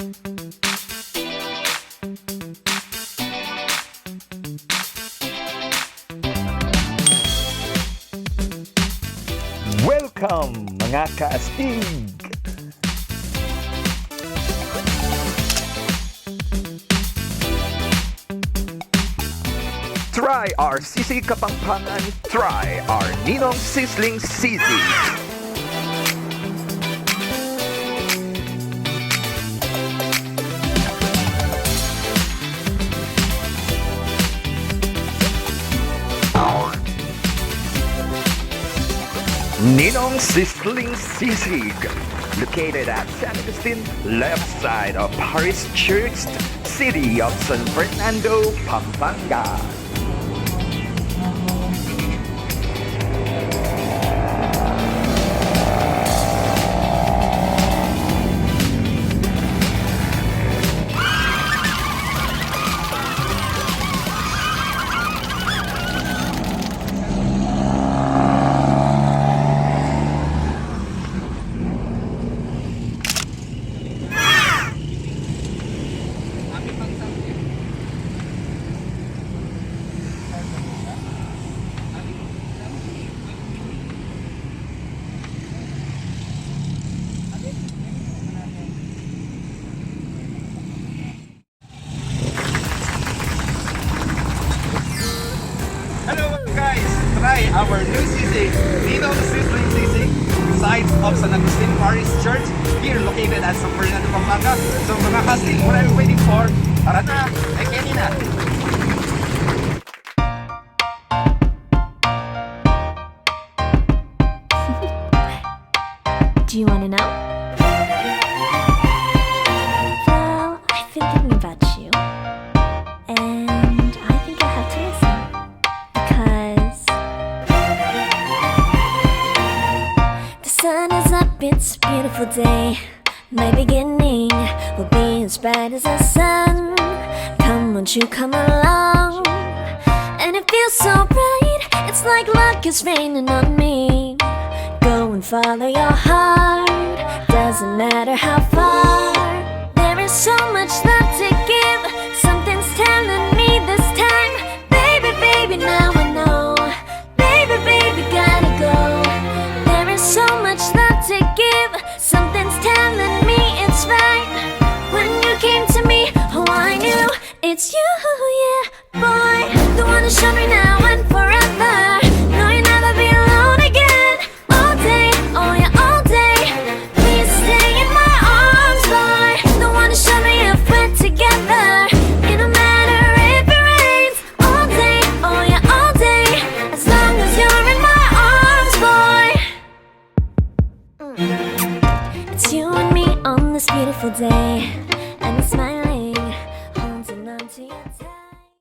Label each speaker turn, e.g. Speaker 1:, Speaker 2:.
Speaker 1: Welcome mga kaastig! Try our sisig Kapampangan, try our Ninong Sizzling Sisig. Ninong Sizzling Sisig, located at San Agustin, left side of Paris Church, city of San Fernando, Pampanga.
Speaker 2: Try our new sisig, Ninong Sizzling Sisig, side of San Agustin Paris Church, here located at San Fernando, Pampanga. So mga kastig, what are we waiting for? Tara na, ay kainin na!
Speaker 3: Do you want to know? Well, I've been thinking about you, and I think I have to listen, because the sun is up, it's a beautiful day. My beginning will be as bright as the sun. Come, won't you come along? And it feels so bright, it's like luck is raining on me. Go and follow your heart, doesn't matter how far. There is so much love to give, something's telling me this time. Baby, baby, now I know. Baby, baby, gotta go. There is so much love to give, something's telling me it's right. When you came to me, oh I knew it's you, yeah. Boy, the one who showed me now and forever. No, you'll never be alone again. All day, oh yeah, all day. Please stay in my arms, boy. The one who showed me if we're together. It don't matter if it rains. All day, oh yeah, all day. As long as you're in my arms, boy. It's you and me on this beautiful day, and the smile